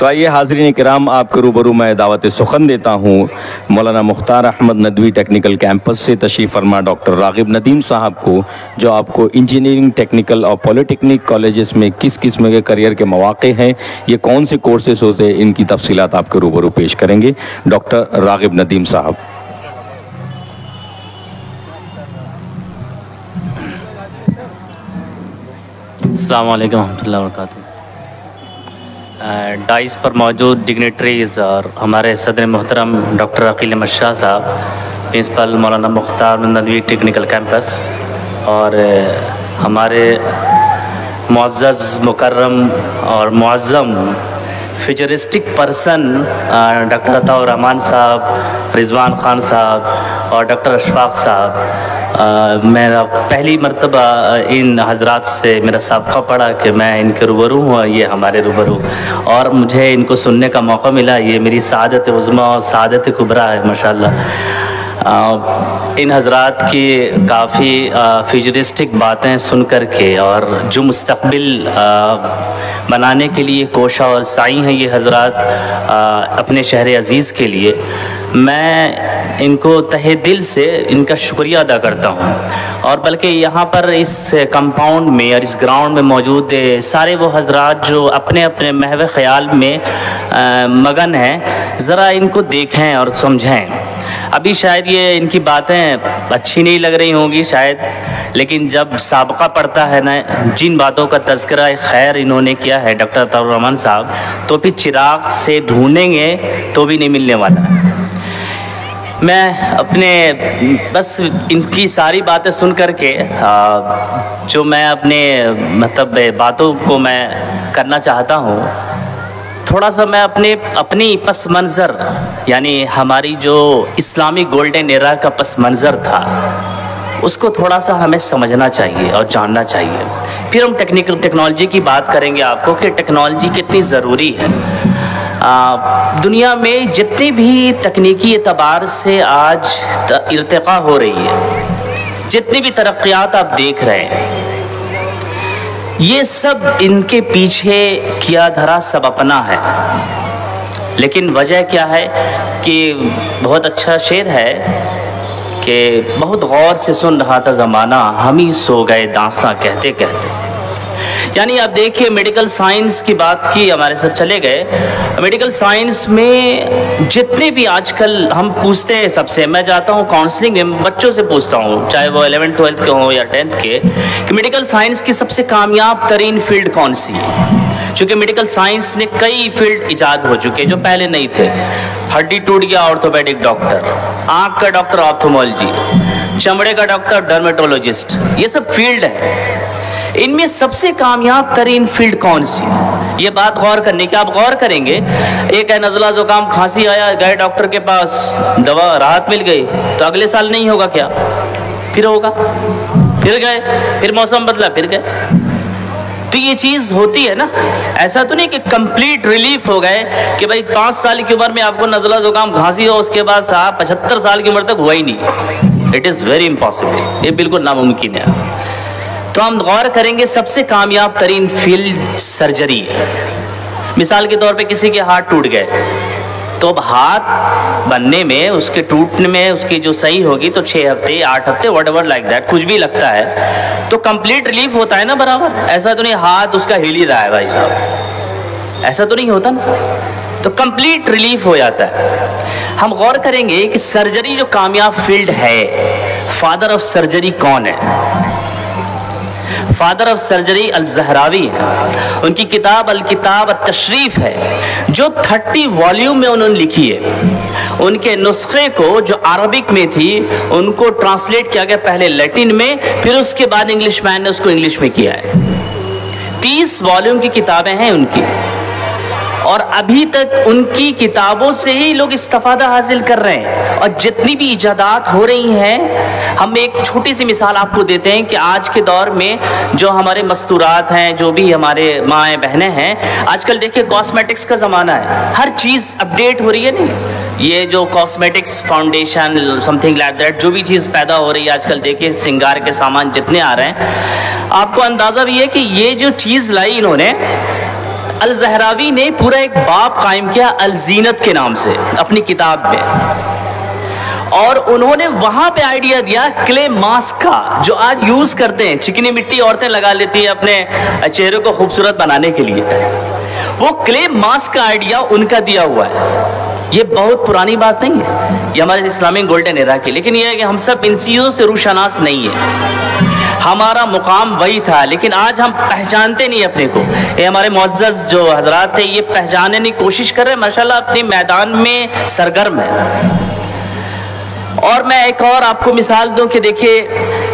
तो आइए हाज़रीन किराम, आपके रूबरू मैं दावत सुखन देता हूँ मौलाना मुख्तार अहमद नदवी टेक्निकल कैंपस से तशरीफ़ फरमा डॉक्टर राग़िब नदीम साहब को, जो आपको इंजीनियरिंग, टेक्निकल और पॉलिटेक्निक कॉलेजेस में किस किस्म के करियर के मौक़े हैं, ये कौन से कोर्सेस होते हैं, इनकी तफसीलात आपके रूबरू पेश करेंगे डॉक्टर राग़िब नदीम साहब। अस्सलामु अलैकुम रहमतुल्लाहि व बरकातुहू। डाइस पर मौजूद डिग्नेटरीज़ और हमारे सदर मोहतरम डॉक्टर अकील अहमद शाह साहब, प्रिंसिपल मौलाना मुख्तार नदवी टेक्निकल कैंपस, और हमारे मुअज़्ज़ज़ मुकर्रम और Muazzam futuristic person doctor Ataur Rahman साहब, रिजवान ख़ान साहब और डॉक्टर अशफाक साहब, मेरा पहली मर्तबा इन हजरात से मेरा साबक़ा पड़ा कि मैं इनके रूबरू हूँ और ये हमारे रूबरू, और मुझे इनको सुनने का मौका मिला। ये मेरी सादत उज़्मा और सादत कुबरा है माशाअल्लाह। इन हजरात की काफ़ी फ्यूचरिस्टिक बातें सुन कर के और जो मुस्तक़बिल बनाने के लिए कोशा और साई हैं ये हजरात अपने शहर अज़ीज़ के लिए, मैं इनको तहे दिल से इनका शुक्रिया अदा करता हूँ। और बल्कि यहाँ पर इस कंपाउंड में और इस ग्राउंड में मौजूद सारे वो हजरात जो अपने अपने महव ख़याल में मगन हैं, ज़रा इनको देखें और समझें। अभी शायद ये इनकी बातें अच्छी नहीं लग रही होंगी शायद, लेकिन जब साबका पड़ता है ना, जिन बातों का तज़किरा खैर इन्होंने किया है डॉक्टर अताउर रहमान साहब, तो फिर चिराग से ढूंढेंगे तो भी नहीं मिलने वाला। मैं अपने बस इनकी सारी बातें सुन कर के जो मैं अपने मतलब बातों को मैं करना चाहता हूँ, थोड़ा सा मैं अपनी पस मंज़र, यानी हमारी जो इस्लामिक गोल्डन एरा का पस मंज़र था, उसको थोड़ा सा हमें समझना चाहिए और जानना चाहिए। फिर हम टेक्नोलॉजी की बात करेंगे आपको कि टेक्नोलॉजी कितनी ज़रूरी है। दुनिया में जितनी भी तकनीकी एतबार से आज इर्तिक़ा हो रही है, जितनी भी तरक्यात आप देख रहे हैं, ये सब इनके पीछे किया धरा सब अपना है। लेकिन वजह क्या है कि बहुत अच्छा शेर है कि बहुत गौर से सुन रहा था ज़माना, हम ही सो गए दास्तां कहते कहते। यानी आप देखिए, मेडिकल साइंस की बात की, हमारे साथ चले गए। मेडिकल साइंस में जितने भी आजकल हम पूछते हैं सबसे, मैं जाता हूँ काउंसलिंग में, बच्चों से पूछता हूँ, चाहे वो 11th 12th के हों या 10th के, कि मेडिकल साइंस की सबसे कामयाब तरीन फील्ड कौन सी है। चूँकि मेडिकल साइंस ने कई फील्ड इजाद हो चुके जो पहले नहीं थे। हड्डी टूट गया, ऑर्थोपेडिक डॉक्टर, आँख का डॉक्टर ऑप्थेमोलॉजी, चमड़े का डॉक्टर डर्मेटोलॉजिस्ट, ये सब फील्ड है। इनमें सबसे कामयाब तरीन फील्ड कौन सी है, ये बात गौर करने की। आप गौर करेंगे, एक है नज़ला ज़ुकाम खांसी आया, गए डॉक्टर के पास, दवा राहत मिल गई, तो अगले साल नहीं होगा क्या? फिर होगा, फिर गए, फिर मौसम बदला, फिर गए। तो ये चीज़ होती है ना। ऐसा तो नहीं कि कंप्लीट रिलीफ हो गए कि भाई 5 साल की उम्र में आपको नज़ला ज़ुकाम खांसी हो, उसके बाद साहब 75 साल की उम्र तक हुआ ही नहीं। इट इज़ वेरी इम्पॉसिबल, ये बिल्कुल नामुमकिन है। तो हम गौर करेंगे, सबसे कामयाब तरीन फील्ड सर्जरी है। मिसाल के तौर पे किसी के हाथ टूट गए, तो अब हाथ बनने में, उसके टूटने में, उसकी जो सही होगी तो 6 हफ्ते 8 हफ्ते व्हाटएवर लाइक दैट, कुछ भी लगता है, तो कंप्लीट रिलीफ होता है ना बराबर। ऐसा तो नहीं हाथ उसका हिल ही रहा है भाई साहब, ऐसा तो नहीं होता ना, तो कंप्लीट रिलीफ हो जाता है। हम गौर करेंगे कि सर्जरी जो कामयाब फील्ड है, फादर ऑफ सर्जरी कौन है? फादर ऑफ सर्जरी अल-ज़हरावी है। उनकी किताब अल-किताब अत-तशरीफ है, जो 30 वॉल्यूम में उन्होंने लिखी है। उनके नुस्खे को जो अरबिक में थी, उनको ट्रांसलेट किया गया पहले लैटिन में, फिर उसके बाद इंग्लिश मैन ने उसको इंग्लिश में किया है। 30 वॉल्यूम की किताबें हैं उनकी, और अभी तक उनकी किताबों से ही लोग इस्तिफादा हासिल कर रहे हैं। और जितनी भी इजादात हो रही हैं, हम एक छोटी सी मिसाल आपको देते हैं कि आज के दौर में जो हमारे मस्तूरात हैं, जो भी हमारे माएँ बहनें हैं, आजकल देखिए कॉस्मेटिक्स का ज़माना है, हर चीज़ अपडेट हो रही है। नहीं, ये जो cosmetics foundation something like that, जो भी चीज़ पैदा हो रही है आजकल, देखिए श्रृंगार के सामान जितने आ रहे हैं, आपको अंदाज़ा भी है कि ये जो चीज़ लाई इन्होंने, अल ज़हरावी ने पूरा एक बाब कायम किया अल-ज़ीनत के नाम से अपनी किताब में, और उन्होंने वहां पे आइडिया दिया क्ले मास्क का, जो आज यूज करते हैं, चिकनी मिट्टी औरतें लगा लेती हैं अपने चेहरे को खूबसूरत बनाने के लिए, वो क्ले मास्क का आइडिया उनका दिया हुआ है। ये बहुत पुरानी बात नहीं है, ये हमारे इस्लामिक गोल्डन एरा की, लेकिन ये है कि हम सब इन चीज़ों से रूशनास नहीं है। हमारा मुकाम वही था, लेकिन आज हम पहचानते नहीं अपने को। ये हमारे मुअज़्ज़ज़ जो हजरात थे ये पहचानने की कोशिश कर रहे हैं, माशाल्लाह अपने मैदान में सरगर्म है। और मैं एक और आपको मिसाल दूं कि देखिए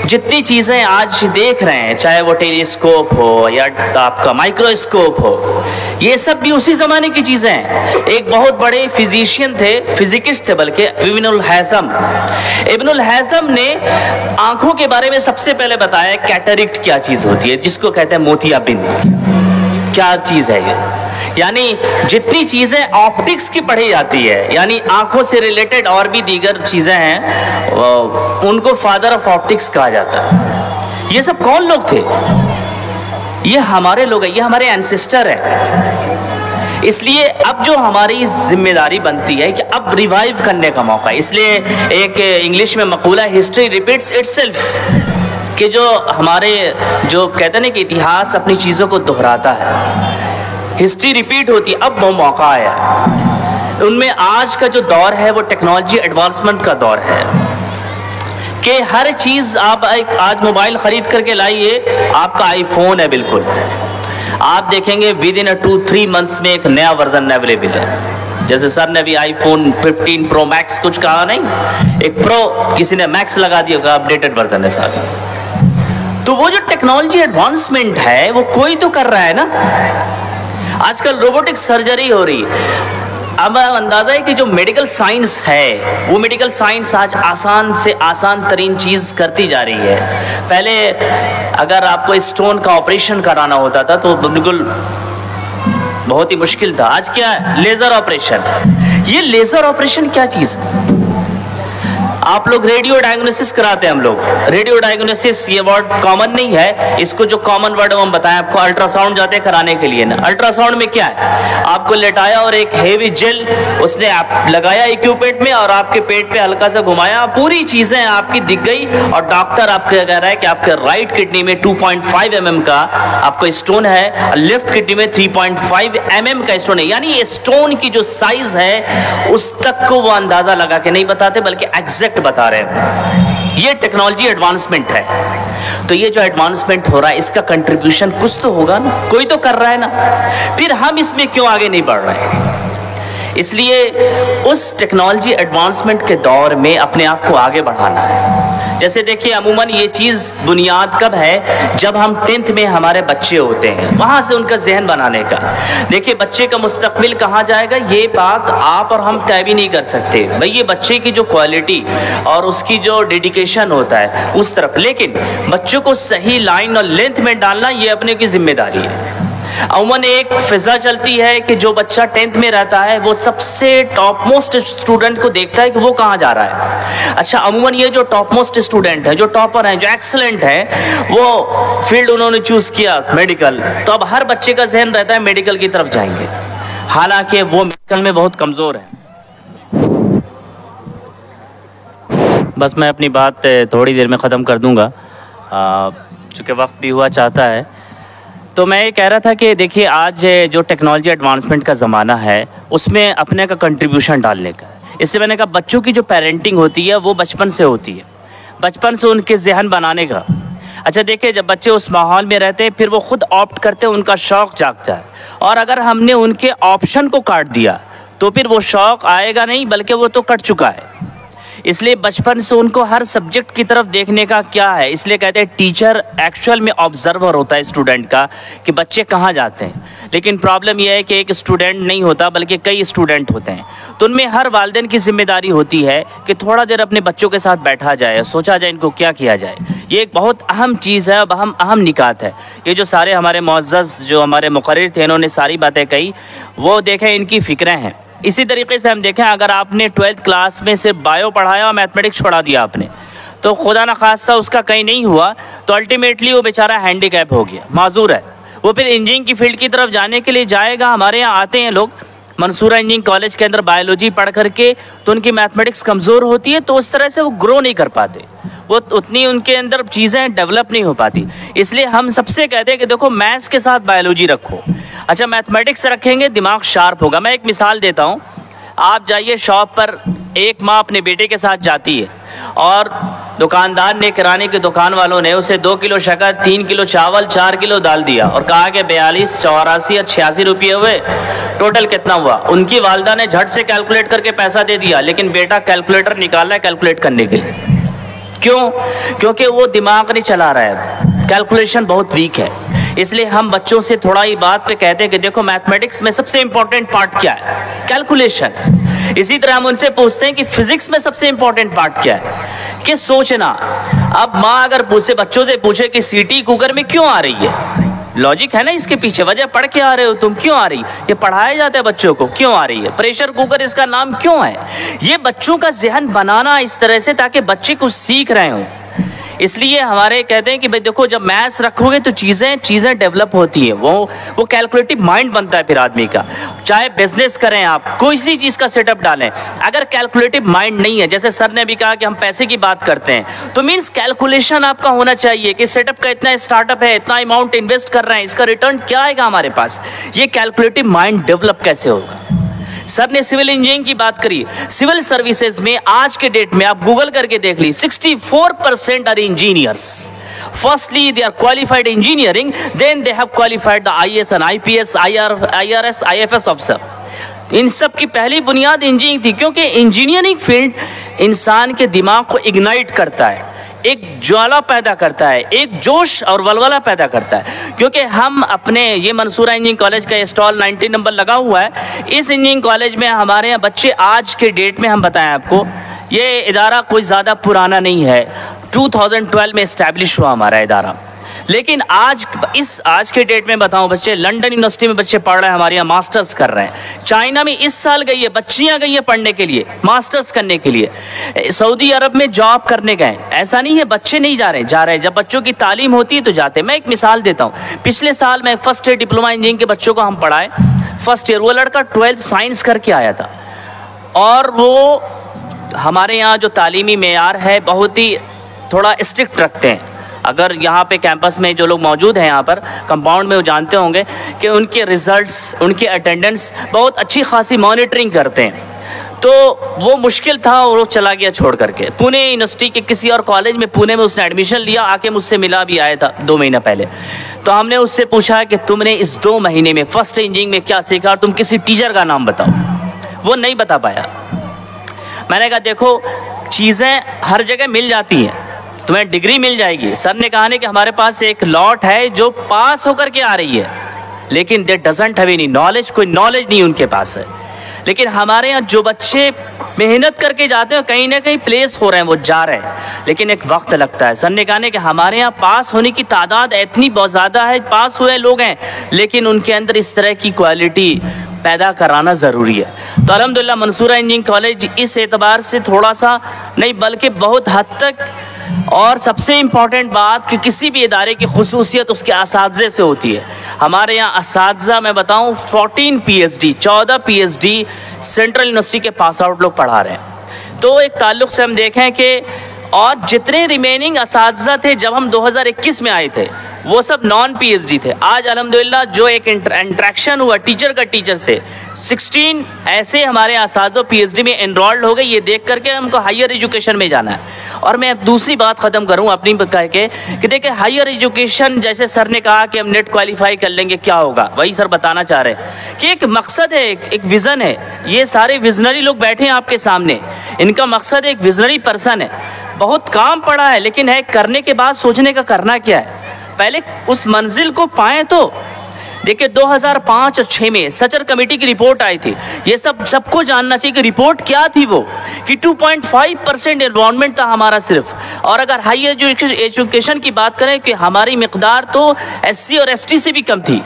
जितनी चीज़ें आज देख रहे हैं, चाहे वो टेलीस्कोप हो या आपका माइक्रोस्कोप हो, ये सब भी उसी ज़माने की चीज़ें हैं। एक बहुत बड़े फिजिशियन थे, फिजिकिस्ट थे बल्कि, इब्नुल हैथम। इब्नुल हैथम ने आंखों के बारे में सबसे पहले बताया कैटरेक्ट क्या चीज़ होती है, जिसको कहते हैं मोतियाबिंद। क्या चीज़ है ये? यानी जितनी चीज़ें ऑप्टिक्स की पढ़ी जाती है, यानी आंखों से रिलेटेड और भी दीगर चीज़ें हैं, उनको फादर ऑफ ऑप्टिक्स कहा जाता है। ये सब कौन लोग थे? ये हमारे लोग हैं, ये हमारे एंसेस्टर हैं। इसलिए अब जो हमारी जिम्मेदारी बनती है कि अब रिवाइव करने का मौका है। इसलिए एक इंग्लिश में मकूला हिस्ट्री रिपीट्स इटसेल्फ, कि जो हमारे जो कहते हैं ना कि इतिहास अपनी चीज़ों को दोहराता है, हिस्ट्री रिपीट होती है। अब वो मौका आया, उनमें आज का जो दौर है वो टेक्नोलॉजी एडवांसमेंट का दौर है, कि हर चीज़ आप आज मोबाइल ख़रीद करके लाइए, आपका आईफोन है बिल्कुल, आप देखेंगे विद इन 2-3 मंथ्स में एक नया वर्जन अवेलेबल है। जैसे सर ने भी आईफोन 15 प्रो मैक्स कुछ कहा नहीं, एक प्रो किसी ने मैक्स लगा दिया होगा, अपडेटेड वर्जन है सारा। तो वो जो टेक्नोलॉजी एडवांसमेंट है वो कोई तो कर रहा है ना। आजकल रोबोटिक सर्जरी हो रही है। अब अंदाजा है कि जो मेडिकल साइंस है वो मेडिकल साइंस आज आसान से आसान तरीन चीज़ करती जा रही है। पहले अगर आपको स्टोन का ऑपरेशन कराना होता था तो बिल्कुल बहुत ही मुश्किल था। आज क्या लेज़र ऑपरेशन। ये लेज़र ऑपरेशन क्या चीज़ है? आप लोग रेडियो डायग्नोसिस कराते हैं, हम लोग रेडियो डायग्नोसिस, ये वर्ड कॉमन नहीं है, इसको जो कॉमन वर्ड हम बताएं आपको, अल्ट्रासाउंड जाते हैं कराने के लिए ना। अल्ट्रासाउंड में क्या है, आपको लेटाया और एक हेवी जेल उसने आप लगाया इक्विपमेंट में और आपके पेट पे हल्का सा घुमाया, पूरी चीजें आपकी दिख गई और डॉक्टर आपको कह रहा है कि आपके राइट किडनी में 2.5 mm का आपको स्टोन है, लेफ्ट किडनी में 3.5 mm का स्टोन है। यानी ये स्टोन की जो साइज है उस तक को वो अंदाजा लगा के नहीं बताते बल्कि एग्जैक्ट बता रहे हैं। ये टेक्नोलॉजी एडवांसमेंट है। तो ये जो एडवांसमेंट हो रहा है इसका कंट्रीब्यूशन कुछ तो होगा ना, कोई तो कर रहा है ना, फिर हम इसमें क्यों आगे नहीं बढ़ रहे हैं? इसलिए उस टेक्नोलॉजी एडवांसमेंट के दौर में अपने आप को आगे बढ़ाना है। जैसे देखिए अमूमन ये चीज़ बुनियाद कब है, जब हम 10th में हमारे बच्चे होते हैं, वहाँ से उनका जहन बनाने का। देखिए बच्चे का मुस्तकबिल कहाँ जाएगा ये बात आप और हम तय भी नहीं कर सकते भाई, ये बच्चे की जो क्वालिटी और उसकी जो डेडिकेशन होता है उस तरफ, लेकिन बच्चों को सही लाइन और लेंथ में डालना ये अपने की जिम्मेदारी है। अमूमन एक फिजा चलती है कि जो बच्चा 10th में रहता है वो सबसे टॉप मोस्ट स्टूडेंट को देखता है कि वो कहाँ जा रहा है। अच्छा, अमूमन ये जो टॉप मोस्ट स्टूडेंट है, जो टॉपर हैं, जो एक्सीलेंट है, वो फील्ड उन्होंने चूज किया मेडिकल, तो अब हर बच्चे का जहन रहता है मेडिकल की तरफ जाएंगे, हालांकि वो मेडिकल में बहुत कमजोर है। बस मैं अपनी बात थोड़ी देर में ख़त्म कर दूंगा, चूँकि वक्त भी हुआ चाहता है। तो मैं ये कह रहा था कि देखिए आज जो टेक्नोलॉजी एडवांसमेंट का ज़माना है उसमें अपने का कंट्रीब्यूशन डालने का, इसलिए मैंने कहा बच्चों की जो पेरेंटिंग होती है वो बचपन से होती है, बचपन से उनके जहन बनाने का। अच्छा देखिए, जब बच्चे उस माहौल में रहते हैं फिर वो खुद ऑप्ट करते हैं, उनका शौक़ जागता है, और अगर हमने उनके ऑप्शन को काट दिया तो फिर वो शौक़ आएगा नहीं, बल्कि वो तो कट चुका है। इसलिए बचपन से उनको हर सब्जेक्ट की तरफ देखने का क्या है, इसलिए कहते हैं टीचर एक्चुअल में ऑब्जर्वर होता है स्टूडेंट का कि बच्चे कहाँ जाते हैं। लेकिन प्रॉब्लम यह है कि एक स्टूडेंट नहीं होता बल्कि कई स्टूडेंट होते हैं, तो उनमें हर वालिदैन की जिम्मेदारी होती है कि थोड़ा देर अपने बच्चों के साथ बैठा जाए, सोचा जाए इनको क्या किया जाए। ये एक बहुत अहम चीज़ है, अहम निकात है। ये जो सारे हमारे मुअज़्ज़ज़ जो हमारे मुक़र्रिर थे इन्होंने सारी बातें कही, वो देखें इनकी फ़िक्रें हैं। इसी तरीके से हम देखें, अगर आपने 12th क्लास में सिर्फ बायो पढ़ाया और मैथमेटिक्स छोड़ा दिया आपने, तो खुदा न खास्ता उसका कहीं नहीं हुआ, तो अल्टीमेटली वो बेचारा हैंडीकैप हो गया, माजूर है, वो फिर इंजीनियरिंग की फील्ड की तरफ जाने के लिए जाएगा। हमारे यहाँ आते हैं लोग मंसूरा इंजीनियरिंग कॉलेज के अंदर बायोलॉजी पढ़ करके, तो उनकी मैथमेटिक्स कमज़ोर होती है, तो उस तरह से वो ग्रो नहीं कर पाते, वो उतनी उनके अंदर चीज़ें डेवलप नहीं हो पाती। इसलिए हम सबसे कहते हैं कि देखो मैथ्स के साथ बायोलॉजी रखो। अच्छा, मैथमेटिक्स रखेंगे दिमाग शार्प होगा। मैं एक मिसाल देता हूँ, आप जाइए शॉप पर, एक माँ अपने बेटे के साथ जाती है और दुकानदार ने, किराने की दुकान वालों ने उसे 2 किलो शक्कर, 3 किलो चावल, 4 किलो दाल दिया और कहा कि 42, 84 या 86 रुपये हुए, टोटल कितना हुआ। उनकी वालदा ने झट से कैलकुलेट करके पैसा दे दिया, लेकिन बेटा कैलकुलेटर निकाला है कैलकुलेट करने के लिए। क्यों? क्योंकि वो दिमाग नहीं चला रहा है, कैलकुलेशन बहुत वीक है। इसलिए हम बच्चों से थोड़ा ही बात पे कहते हैं कि देखो मैथमेटिक्स में सबसे इंपॉर्टेंट पार्ट क्या है, कैलकुलेशन। इसी तरह हम उनसे पूछते हैं कि फिजिक्स में सबसे इंपॉर्टेंट पार्ट क्या है, कि सोचना। अब माँ अगर बच्चों से पूछे कि सीटी कुकर में क्यों आ रही है, लॉजिक है ना इसके पीछे, वजह पढ़ के आ रहे हो तुम, क्यों आ रही, ये पढ़ाया जाता है बच्चों को, क्यों आ रही है। प्रेशर कुकर इसका नाम क्यों है, ये बच्चों का जहन बनाना इस तरह से ताकि बच्चे कुछ सीख रहे हों। इसलिए हमारे कहते हैं कि भाई देखो जब मैथ्स रखोगे तो चीज़ें डेवलप होती है, वो कैलकुलेटिव माइंड बनता है फिर आदमी का। चाहे बिजनेस करें आप, कोई सी चीज़ का सेटअप डालें, अगर कैलकुलेटिव माइंड नहीं है, जैसे सर ने भी कहा कि हम पैसे की बात करते हैं, तो मीन्स कैलकुलेशन आपका होना चाहिए कि सेटअप का इतना स्टार्टअप है, इतना अमाउंट इन्वेस्ट कर रहे हैं, इसका रिटर्न क्या आएगा हमारे पास, ये कैलकुलेटिव माइंड डेवलप कैसे होगा। सर ने सिविल इंजीनियरिंग की बात करी, सिविल सर्विसेज में आज के डेट में आप गूगल करके देख ली, 64% are engineers. Firstly they are qualified engineering, then they have qualified the IAS and IPS, IRS, IFS officer. इन सब की पहली बुनियाद इंजीनियरिंग थी, क्योंकि इंजीनियरिंग फील्ड इंसान के दिमाग को इग्नाइट करता है, एक ज्वाला पैदा करता है, एक जोश और वलवला पैदा करता है। क्योंकि हम अपने ये मंसूरा इंजीनियरिंग कॉलेज का स्टॉल 19 नंबर लगा हुआ है, इस इंजीनियरिंग कॉलेज में हमारे यहाँ बच्चे आज के डेट में, हम बताएं आपको, ये इदारा कोई ज़्यादा पुराना नहीं है, 2012 में इस्टेब्लिश हुआ हमारा इदारा। लेकिन आज के डेट में बताऊं, बच्चे लंदन यूनिवर्सिटी में बच्चे पढ़ रहे हैं, हमारे यहाँ मास्टर्स कर रहे हैं। चाइना में इस साल गई है बच्चियां, गई है पढ़ने के लिए, मास्टर्स करने के लिए। सऊदी अरब में जॉब करने गए, ऐसा नहीं है बच्चे नहीं जा रहे। जब बच्चों की तालीम होती है तो जाते हैं। मैं एक मिसाल देता हूँ, पिछले साल मैं फर्स्ट ईयर डिप्लोमा इंजीनियरिंग के बच्चों को हम पढ़ाए, फर्स्ट ईयर, वो लड़का 12th साइंस करके आया था, और वो हमारे यहाँ जो तालीमी मेयार है बहुत ही थोड़ा स्ट्रिक्ट रखते हैं। अगर यहाँ पे कैंपस में जो लोग मौजूद हैं यहाँ पर कंपाउंड में, वो जानते होंगे कि उनके रिजल्ट्स, उनके अटेंडेंस बहुत अच्छी खासी मॉनिटरिंग करते हैं। तो वो मुश्किल था और वो चला गया छोड़ करके पुणे यूनिवर्सिटी के किसी और कॉलेज में, पुणे में उसने एडमिशन लिया, आके मुझसे मिला भी आया था 2 महीना पहले। तो हमने उससे पूछा कि तुमने इस 2 महीने में फर्स्ट इंजीनियरिंग में क्या सीखा, तुम किसी टीचर का नाम बताओ। वो नहीं बता पाया। मैंने कहा देखो चीज़ें हर जगह मिल जाती हैं, तुम्हें डिग्री मिल जाएगी। सर ने कहा कि हमारे पास एक लॉट है जो पास होकर के आ रही है, लेकिन दे डजंट हैव एनी नॉलेज, कोई नॉलेज नहीं उनके पास है। लेकिन हमारे यहाँ जो बच्चे मेहनत करके जाते हैं कहीं ना कहीं प्लेस हो रहे हैं, वो जा रहे हैं, लेकिन एक वक्त लगता है। सर ने कहा कि हमारे यहाँ पास होने की तादाद इतनी बहुत ज़्यादा है, पास हुए लोग हैं, लेकिन उनके अंदर इस तरह की क्वालिटी पैदा कराना ज़रूरी है। तो अल्हम्दुलिल्लाह मंसूरा इंजीनियरिंग कॉलेज इस एतबार से थोड़ा सा नहीं बल्कि बहुत हद तक, और सबसे इम्पॉर्टेंट बात कि किसी भी इदारे की खुसूसियत उसके असातिज़े से होती है। हमारे यहाँ असातिज़ा मैं बताऊँ 14 PhD सेंट्रल यूनिवर्सिटी के पास आउट लोग पढ़ा रहे हैं। तो एक ताल्लुक़ से हम देखें कि और जितने रिमेनिंग असातिज़ा थे जब हम 2021 में आए थे वो सब नॉन PhD थे। आज अल्हम्दुलिल्लाह जो एक इंट्रैक्शन हुआ टीचर का टीचर से, 16 ऐसे हमारे असातिज़ा PhD में एनरोल्ड हो गए। ये देख करके हमको हायर एजुकेशन में जाना है। और मैं अब दूसरी बात ख़त्म करूँ अपनी कह के कि देखिए हायर एजुकेशन, जैसे सर ने कहा कि हम नेट क्वालिफाई कर लेंगे, क्या होगा, वही सर बताना चाह रहे हैं कि एक मकसद है, एक विज़न है। ये सारे विजनरी लोग बैठे हैं आपके सामने, इनका मकसद एक विजनरी पर्सन है, बहुत काम पड़ा है, लेकिन है करने के बाद सोचने का करना क्या है, पहले उस मंजिल को पाएं। तो देखिए 2005 और 6 में सचर कमेटी की रिपोर्ट आई थी। ये सबको जानना चाहिए कि रिपोर्ट क्या थी वो, कि 2.5% एनवायरनमेंट था हमारा सिर्फ। और अगर हायर एजुकेशन की बात करें कि हमारी मिकदार तो SC और ST से भी कम थी,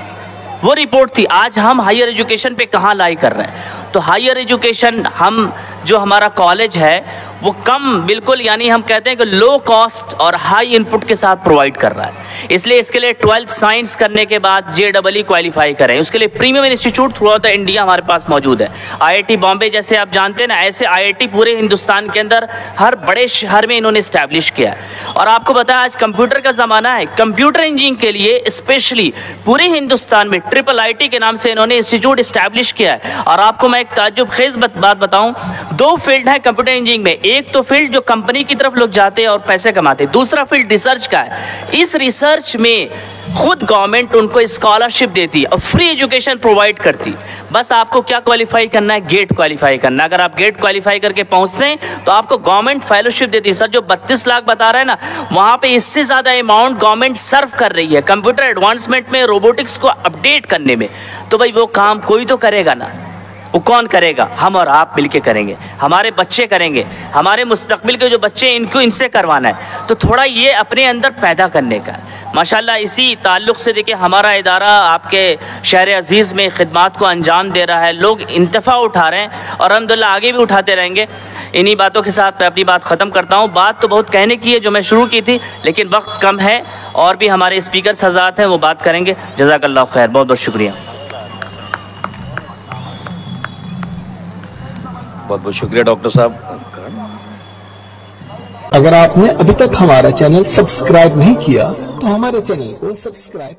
वो रिपोर्ट थी। आज हम हायर एजुकेशन पे कहाँ लाई कर रहे हैं। तो हायर एजुकेशन हम जो हमारा कॉलेज है वो कम बिल्कुल, यानी हम कहते हैं कि लो कॉस्ट और हाई इनपुट के साथ प्रोवाइड कर रहा है। इसलिए इसके लिए 12th साइंस करने के बाद JEE क्वालिफाई करें। उसके लिए premium institute through out the India हमारे पास मौजूद है। IIT बॉम्बे जैसे आप जानते हैं ना, ऐसे IIT पूरे हिंदुस्तान के अंदर हर बड़े शहर में इन्होंने इस्टेब्लिश किया है। और आपको बताया आज कंप्यूटर का ज़माना है, कंप्यूटर इंजीनियरिंग के लिए स्पेशली पूरे हिंदुस्तान में IIIT के नाम से इन्होंने इंस्टीट्यूट इस्टेब्लिश किया है। और आपको मैं एक ताज्जुब खेज बात बताऊं, 2 फील्ड है कंप्यूटर इंजीनियरिंग में। एक तो फील्ड जो कंपनी की तरफ लोग जाते हैं और पैसे कमाते हैं, दूसरा फील्ड रिसर्च का है। इस रिसर्च में खुद गवर्नमेंट उनको स्कॉलरशिप देती है और फ्री एजुकेशन प्रोवाइड करती है। बस आपको क्या क्वालिफाई करना है? गेट क्वालिफाई करना है। अगर आप गेट क्वालिफाई करके पहुंचते हैं तो आपको गवर्नमेंट फेलोशिप देती है। सर जो 32 लाख बता रहे हैं ना, वहां पे इससे ज्यादा अमाउंट गवर्नमेंट सर्व कर रही है कंप्यूटर एडवांसमेंट में, रोबोटिक्स को अपडेट करने में। तो भाई वो काम कोई तो करेगा ना, वो कौन करेगा? हम और आप मिलके करेंगे, हमारे बच्चे करेंगे, हमारे मुस्तकबिल के जो बच्चे इनको इनसे करवाना है। तो थोड़ा ये अपने अंदर पैदा करने का। माशाल्लाह इसी ताल्लुक़ से देखिए हमारा इदारा आपके शहर अजीज़ में खिदमात को अंजाम दे रहा है। लोग इंतफ़ा उठा रहे हैं और अल्हम्दुलिल्लाह आगे भी उठाते रहेंगे। इन्हीं बातों के साथ मैं अपनी बात ख़त्म करता हूँ। बात तो बहुत कहने की है जो मैं शुरू की थी, लेकिन वक्त कम है और भी हमारे स्पीकर हज़रात हैं वो बात करेंगे। जज़ाकल्लाह खैर, बहुत बहुत शुक्रिया। बहुत बहुत शुक्रिया डॉक्टर साहब। अगर आपने अभी तक हमारा चैनल सब्सक्राइब नहीं किया तो हमारे चैनल को सब्सक्राइब